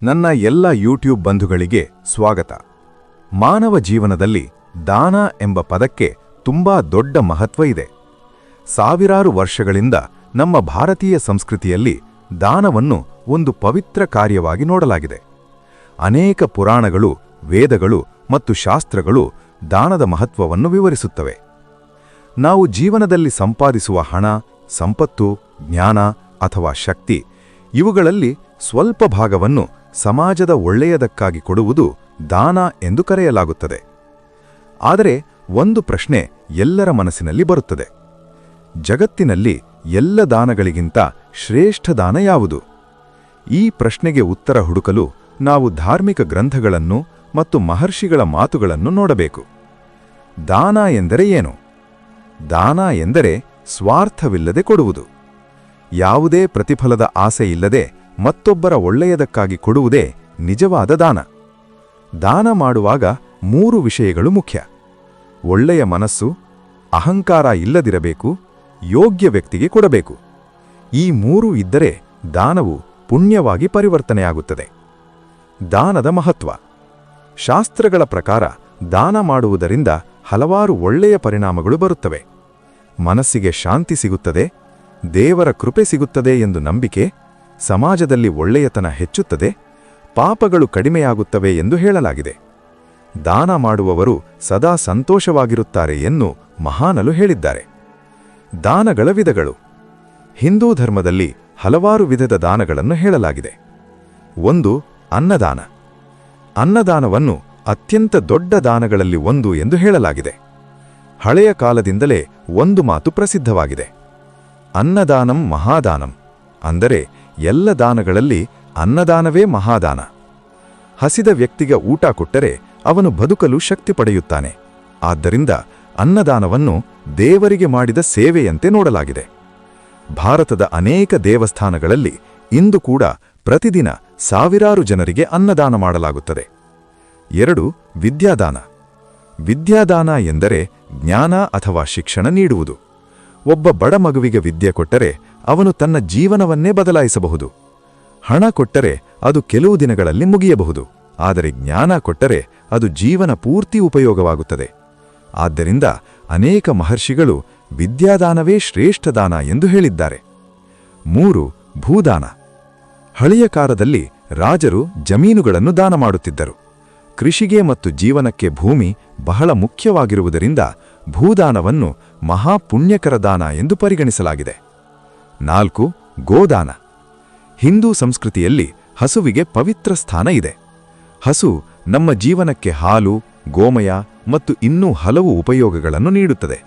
ನನ್ನ ಎಲ್ಲ ಯೂಟ್ಯೂಬ್ ಬಂಧುಗಳಿಗೆ ಸ್ವಾಗತ. ಮಾನವ ಜೀವನದಲ್ಲಿ ದಾನ ಎಂಬ ಪದಕ್ಕೆ ತುಂಬಾ ದೊಡ್ಡ ಮಹತ್ವ ಇದೆ. ಸಾವಿರಾರು ವರ್ಷಗಳಿಂದ ನಮ್ಮ ಭಾರತೀಯ ಸಂಸ್ಕೃತಿಯಲ್ಲಿ ದಾನವನ್ನು ಒಂದು ಪವಿತ್ರ ಕಾರ್ಯವಾಗಿ ನೋಡಲಾಗಿದೆ. ಅನೇಕ ಪುರಾಣಗಳು, ವೇದಗಳು ಮತ್ತು ಶಾಸ್ತ್ರಗಳು ದಾನದ ಮಹತ್ವವನ್ನು ವಿವರಿಸುತ್ತವೆ. ನಾವು ಜೀವನದಲ್ಲಿ ಸಂಪಾದಿಸುವ ಹಣ, ಸಂಪತ್ತು, ಜ್ಞಾನ ಅಥವಾ ಶಕ್ತಿ ಇವುಗಳಲ್ಲಿ ಸ್ವಲ್ಪ ಭಾಗವನ್ನು ಸಮಾಜದ ಒಳ್ಳೆಯದಕ್ಕಾಗಿ ಕೊಡುವುದು ದಾನ ಎಂದು ಕರೆಯಲಾಗುತ್ತದೆ. ಆದರೆ ಒಂದು ಪ್ರಶ್ನೆ ಎಲ್ಲರ ಮನಸ್ಸಿನಲ್ಲಿ ಬರುತ್ತದೆ. ಜಗತ್ತಿನಲ್ಲಿ ಎಲ್ಲ ದಾನಗಳಿಗಿಂತ ಶ್ರೇಷ್ಠ ದಾನ ಯಾವುದು? ಈ ಪ್ರಶ್ನೆಗೆ ಉತ್ತರ ಹುಡುಕಲು ನಾವು ಧಾರ್ಮಿಕ ಗ್ರಂಥಗಳನ್ನು ಮತ್ತು ಮಹರ್ಷಿಗಳ ಮಾತುಗಳನ್ನು ನೋಡಬೇಕು. ದಾನ ಎಂದರೆ ಏನು? ದಾನ ಎಂದರೆ ಸ್ವಾರ್ಥವಿಲ್ಲದೆ ಕೊಡುವುದು. ಯಾವುದೇ ಪ್ರತಿಫಲದ ಆಸೆ ಇಲ್ಲದೆ ಮತ್ತೊಬ್ಬರ ಒಳ್ಳೆಯದಕ್ಕಾಗಿ ಕೊಡುವುದೇ ನಿಜವಾದ ದಾನ. ದಾನ ಮಾಡುವಾಗ 3 ವಿಷಯಗಳು ಮುಖ್ಯ. ಒಳ್ಳೆಯ ಮನಸ್ಸು, ಅಹಂಕಾರ ಇಲ್ಲದಿರಬೇಕು, ಯೋಗ್ಯ ವ್ಯಕ್ತಿಗೆ ಕೊಡಬೇಕು. ಈ 3 ಇದ್ದರೆ ದಾನವು ಪುಣ್ಯವಾಗಿ ಪರಿವರ್ತನೆಯಾಗುತ್ತದೆ. ದಾನದ ಮಹತ್ವ. ಶಾಸ್ತ್ರಗಳ ಪ್ರಕಾರ ದಾನ ಮಾಡುವುದರಿಂದ ಹಲವಾರು ಒಳ್ಳೆಯ ಪರಿಣಾಮಗಳು ಬರುತ್ತವೆ. ಮನಸ್ಸಿಗೆ ಶಾಂತಿ ಸಿಗುತ್ತದೆ, ದೇವರ ಕೃಪೆ ಸಿಗುತ್ತದೆ ಎಂದು ನಂಬಿಕೆ, ಸಮಾಜದಲ್ಲಿ ಒಳ್ಳೆಯತನ ಹೆಚ್ಚುತ್ತದೆ, ಪಾಪಗಳು ಕಡಿಮೆಯಾಗುತ್ತವೆ ಎಂದು ಹೇಳಲಾಗಿದೆ. ದಾನ ಮಾಡುವವರು ಸದಾ ಸಂತೋಷವಾಗಿರುತ್ತಾರೆ ಎಂದು ಮಹಾನಲು ಹೇಳಿದ್ದಾರೆ. ದಾನಗಳ ವಿಧಗಳು. ಹಿಂದೂ ಧರ್ಮದಲ್ಲಿ ಹಲವಾರು ವಿಧದ ದಾನಗಳನ್ನು ಹೇಳಲಾಗಿದೆ. 1. ಅನ್ನದಾನ. ಅನ್ನದಾನವನ್ನು ಅತ್ಯಂತ ದೊಡ್ಡ ದಾನಗಳಲ್ಲಿ ಒಂದು ಎಂದು ಹೇಳಲಾಗಿದೆ. ಹಳೆಯ ಕಾಲದಿಂದಲೇ ಒಂದು ಮಾತು ಪ್ರಸಿದ್ಧವಾಗಿದೆ. ಅನ್ನದಾನಂ ಮಹಾದಾನಂ, ಅಂದರೆ ಎಲ್ಲ ದಾನಗಳಲ್ಲಿ ಅನ್ನದಾನವೇ ಮಹಾದಾನ. ಹಸಿದ ವ್ಯಕ್ತಿಗೆ ಊಟ ಕೊಟ್ಟರೆ ಅವನು ಬದುಕಲು ಶಕ್ತಿ ಪಡೆಯುತ್ತಾನೆ. ಆದ್ದರಿಂದ ಅನ್ನದಾನವನ್ನು ದೇವರಿಗೆ ಮಾಡಿದ ಸೇವೆಯಂತೆ ನೋಡಲಾಗಿದೆ. ಭಾರತದ ಅನೇಕ ದೇವಸ್ಥಾನಗಳಲ್ಲಿ ಇಂದು ಕೂಡ ಪ್ರತಿದಿನ ಸಾವಿರಾರು ಜನರಿಗೆ ಅನ್ನದಾನ ಮಾಡಲಾಗುತ್ತದೆ. 2. ವಿದ್ಯಾದಾನ. ವಿದ್ಯಾದಾನ ಎಂದರೆ ಜ್ಞಾನ ಅಥವಾ ಶಿಕ್ಷಣ ನೀಡುವುದು. ಒಬ್ಬ ಬಡ ಮಗುವಿಗೆ ವಿದ್ಯೆ ಕೊಟ್ಟರೆ ಅವನು ತನ್ನ ಜೀವನವನ್ನೇ ಬದಲಾಯಿಸಬಹುದು. ಹಣ ಕೊಟ್ಟರೆ ಅದು ಕೆಲವು ದಿನಗಳಲ್ಲಿ ಮುಗಿಯಬಹುದು, ಆದರೆ ಜ್ಞಾನ ಕೊಟ್ಟರೆ ಅದು ಜೀವನ ಪೂರ್ತಿ ಉಪಯೋಗವಾಗುತ್ತದೆ. ಆದ್ದರಿಂದ ಅನೇಕ ಮಹರ್ಷಿಗಳು ವಿದ್ಯಾದಾನವೇ ಶ್ರೇಷ್ಠ ದಾನ ಎಂದು ಹೇಳಿದ್ದಾರೆ. 3. ಭೂದಾನ. ಹಳೆಯ ಕಾಲದಲ್ಲಿ ರಾಜರು ಜಮೀನುಗಳನ್ನು ದಾನ ಮಾಡುತ್ತಿದ್ದರು. ಕೃಷಿಗೆ ಮತ್ತು ಜೀವನಕ್ಕೆ ಭೂಮಿ ಬಹಳ ಮುಖ್ಯವಾಗಿರುವುದರಿಂದ ಭೂದಾನವನ್ನು ಮಹಾಪುಣ್ಯಕರ ದಾನ ಎಂದು ಪರಿಗಣಿಸಲಾಗಿದೆ. 4. ಗೋದಾನ. ಹಿಂದೂ ಸಂಸ್ಕೃತಿಯಲ್ಲಿ ಹಸುವಿಗೆ ಪವಿತ್ರ ಸ್ಥಾನ ಇದೆ. ಹಸು ನಮ್ಮ ಜೀವನಕ್ಕೆ ಹಾಲು, ಗೋಮಯ ಮತ್ತು ಇನ್ನೂ ಹಲವು ಉಪಯೋಗಗಳನ್ನು ನೀಡುತ್ತದೆ.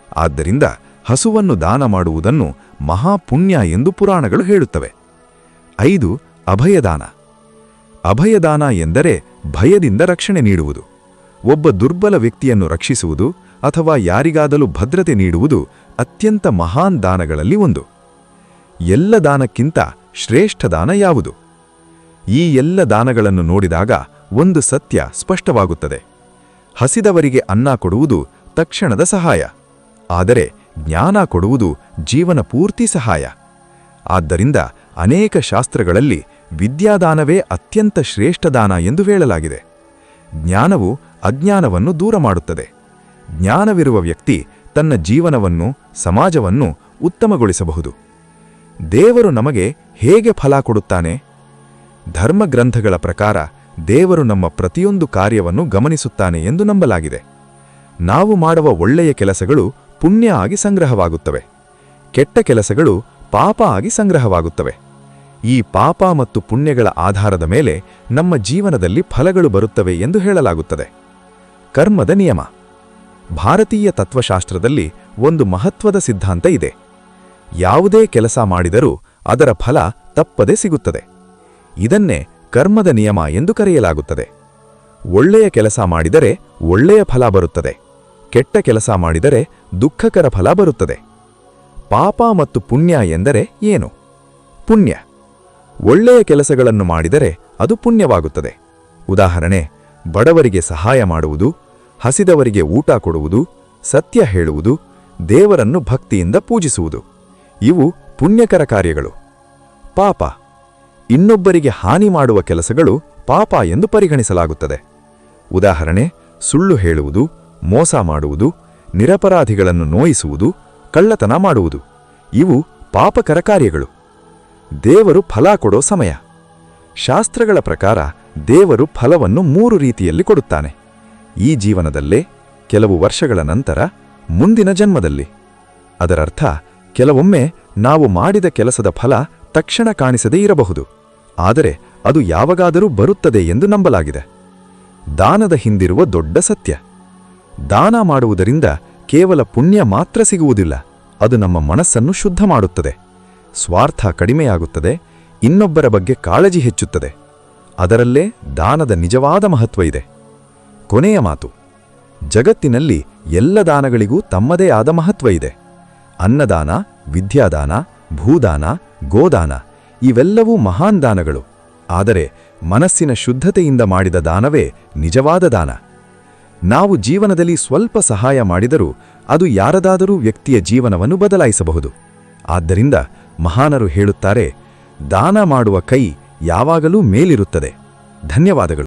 ಆದ್ದರಿಂದ ಹಸುವನ್ನು ದಾನ ಮಾಡುವುದನ್ನು ಮಹಾಪುಣ್ಯ ಎಂದು ಪುರಾಣಗಳು ಹೇಳುತ್ತವೆ. 5. ಅಭಯದಾನ. ಅಭಯದಾನ ಎಂದರೆ ಭಯದಿಂದ ರಕ್ಷಣೆ ನೀಡುವುದು. ಒಬ್ಬ ದುರ್ಬಲ ವ್ಯಕ್ತಿಯನ್ನು ರಕ್ಷಿಸುವುದು ಅಥವಾ ಯಾರಿಗಾದರೂ ಭದ್ರತೆ ನೀಡುವುದು ಅತ್ಯಂತ ಮಹಾನ್ ದಾನಗಳಲ್ಲಿ ಒಂದು. ಎಲ್ಲ ದಾನಕ್ಕಿಂತ ಶ್ರೇಷ್ಠ ದಾನ ಯಾವುದು? ಈ ಎಲ್ಲ ದಾನಗಳನ್ನು ನೋಡಿದಾಗ ಒಂದು ಸತ್ಯ ಸ್ಪಷ್ಟವಾಗುತ್ತದೆ. ಹಸಿದವರಿಗೆ ಅನ್ನ ಕೊಡುವುದು ತಕ್ಷಣದ ಸಹಾಯ, ಆದರೆ ಜ್ಞಾನ ಕೊಡುವುದು ಜೀವನ ಪೂರ್ತಿ ಸಹಾಯ. ಆದ್ದರಿಂದ ಅನೇಕ ಶಾಸ್ತ್ರಗಳಲ್ಲಿ ವಿದ್ಯಾದಾನವೇ ಅತ್ಯಂತ ಶ್ರೇಷ್ಠ ದಾನ ಎಂದು ಹೇಳಲಾಗಿದೆ. ಜ್ಞಾನವು ಅಜ್ಞಾನವನ್ನು ದೂರ ಮಾಡುತ್ತದೆ. ಜ್ಞಾನವಿರುವ ವ್ಯಕ್ತಿ ತನ್ನ ಜೀವನವನ್ನು, ಸಮಾಜವನ್ನು ಉತ್ತಮಗೊಳಿಸಬಹುದು. ದೇವರು ನಮಗೆ ಹೇಗೆ ಫಲ ಕೊಡುತ್ತಾನೆ? ಧರ್ಮಗ್ರಂಥಗಳ ಪ್ರಕಾರ ದೇವರು ನಮ್ಮ ಪ್ರತಿಯೊಂದು ಕಾರ್ಯವನ್ನು ಗಮನಿಸುತ್ತಾನೆ ಎಂದು ನಂಬಲಾಗಿದೆ. ನಾವು ಮಾಡುವ ಒಳ್ಳೆಯ ಕೆಲಸಗಳು ಪುಣ್ಯ ಆಗಿ ಸಂಗ್ರಹವಾಗುತ್ತವೆ, ಕೆಟ್ಟ ಕೆಲಸಗಳು ಪಾಪ ಆಗಿ ಸಂಗ್ರಹವಾಗುತ್ತವೆ. ಈ ಪಾಪ ಮತ್ತು ಪುಣ್ಯಗಳ ಆಧಾರದ ಮೇಲೆ ನಮ್ಮ ಜೀವನದಲ್ಲಿ ಫಲಗಳು ಬರುತ್ತವೆ ಎಂದು ಹೇಳಲಾಗುತ್ತದೆ. ಕರ್ಮದ ನಿಯಮ. ಭಾರತೀಯ ತತ್ವಶಾಸ್ತ್ರದಲ್ಲಿ ಒಂದು ಮಹತ್ವದ ಸಿದ್ಧಾಂತ ಇದೆ. ಯಾವುದೇ ಕೆಲಸ ಮಾಡಿದರೂ ಅದರ ಫಲ ತಪ್ಪದೆ ಸಿಗುತ್ತದೆ. ಇದನ್ನೇ ಕರ್ಮದ ನಿಯಮ ಎಂದು ಕರೆಯಲಾಗುತ್ತದೆ. ಒಳ್ಳೆಯ ಕೆಲಸ ಮಾಡಿದರೆ ಒಳ್ಳೆಯ ಫಲ ಬರುತ್ತದೆ, ಕೆಟ್ಟ ಕೆಲಸ ಮಾಡಿದರೆ ದುಃಖಕರ ಫಲ ಬರುತ್ತದೆ. ಪಾಪ ಮತ್ತು ಪುಣ್ಯ ಎಂದರೆ ಏನು? ಪುಣ್ಯ. ಒಳ್ಳೆಯ ಕೆಲಸಗಳನ್ನು ಮಾಡಿದರೆ ಅದು ಪುಣ್ಯವಾಗುತ್ತದೆ. ಉದಾಹರಣೆ, ಬಡವರಿಗೆ ಸಹಾಯ ಮಾಡುವುದು, ಹಸಿದವರಿಗೆ ಊಟ ಕೊಡುವುದು, ಸತ್ಯ ಹೇಳುವುದು, ದೇವರನ್ನು ಭಕ್ತಿಯಿಂದ ಪೂಜಿಸುವುದು. ಇವು ಪುಣ್ಯಕರ ಕಾರ್ಯಗಳು. ಪಾಪ. ಇನ್ನೊಬ್ಬರಿಗೆ ಹಾನಿ ಮಾಡುವ ಕೆಲಸಗಳು ಪಾಪ ಎಂದು ಪರಿಗಣಿಸಲಾಗುತ್ತದೆ. ಉದಾಹರಣೆ: ಸುಳ್ಳು ಹೇಳುವುದು, ಮೋಸ ಮಾಡುವುದು, ನಿರಪರಾಧಿಗಳನ್ನು ನೋಯಿಸುವುದು, ಕಳ್ಳತನ ಮಾಡುವುದು. ಇವು ಪಾಪಕರ ಕಾರ್ಯಗಳು. ದೇವರು ಫಲ ಕೊಡೋ ಸಮಯ. ಶಾಸ್ತ್ರಗಳ ಪ್ರಕಾರ ದೇವರು ಫಲವನ್ನು 3 ರೀತಿಯಲ್ಲಿ ಕೊಡುತ್ತಾನೆ: ಈ ಜೀವನದಲ್ಲೇ, ಕೆಲವು ವರ್ಷಗಳ ನಂತರ, ಮುಂದಿನ ಜನ್ಮದಲ್ಲಿ. ಅದರರ್ಥ ಕೆಲವೊಮ್ಮೆ ನಾವು ಮಾಡಿದ ಕೆಲಸದ ಫಲ ತಕ್ಷಣ ಕಾಣಿಸದೇ ಇರಬಹುದು, ಆದರೆ ಅದು ಯಾವಾಗಾದರೂ ಬರುತ್ತದೆ ಎಂದು ನಂಬಲಾಗಿದೆ. ದಾನದ ಹಿಂದಿರುವ ದೊಡ್ಡ ಸತ್ಯ: ದಾನ ಮಾಡುವುದರಿಂದ ಕೇವಲ ಪುಣ್ಯ ಮಾತ್ರ ಸಿಗುವುದಿಲ್ಲ, ಅದು ನಮ್ಮ ಮನಸ್ಸನ್ನು ಶುದ್ಧ ಮಾಡುತ್ತದೆ, ಸ್ವಾರ್ಥ ಕಡಿಮೆಯಾಗುತ್ತದೆ, ಇನ್ನೊಬ್ಬರ ಬಗ್ಗೆ ಕಾಳಜಿ ಹೆಚ್ಚುತ್ತದೆ. ಅದರಲ್ಲೇ ದಾನದ ನಿಜವಾದ ಮಹತ್ವ ಇದೆ. ಕೊನೆಯ ಮಾತು: ಜಗತ್ತಿನಲ್ಲಿ ಎಲ್ಲ ದಾನಗಳಿಗೂ ತಮ್ಮದೇ ಆದ ಮಹತ್ವ ಇದೆ. ಅನ್ನದಾನ, ವಿದ್ಯಾದಾನ, ಭೂದಾನ, ಗೋದಾನ ಇವೆಲ್ಲವೂ ಮಹಾನ್ ದಾನಗಳು. ಆದರೆ ಮನಸ್ಸಿನ ಶುದ್ಧತೆಯಿಂದ ಮಾಡಿದ ದಾನವೇ ನಿಜವಾದ ದಾನ. ನಾವು ಜೀವನದಲ್ಲಿ ಸ್ವಲ್ಪ ಸಹಾಯ ಮಾಡಿದರೂ ಅದು ಯಾರದಾದರೂ ವ್ಯಕ್ತಿಯ ಜೀವನವನ್ನು ಬದಲಾಯಿಸಬಹುದು. ಆದ್ದರಿಂದ ಮಹಾನರು ಹೇಳುತ್ತಾರೆ, ದಾನ ಮಾಡುವ ಕೈ ಯಾವಾಗಲೂ ಮೇಲಿರುತ್ತದೆ. ಧನ್ಯವಾದಗಳು.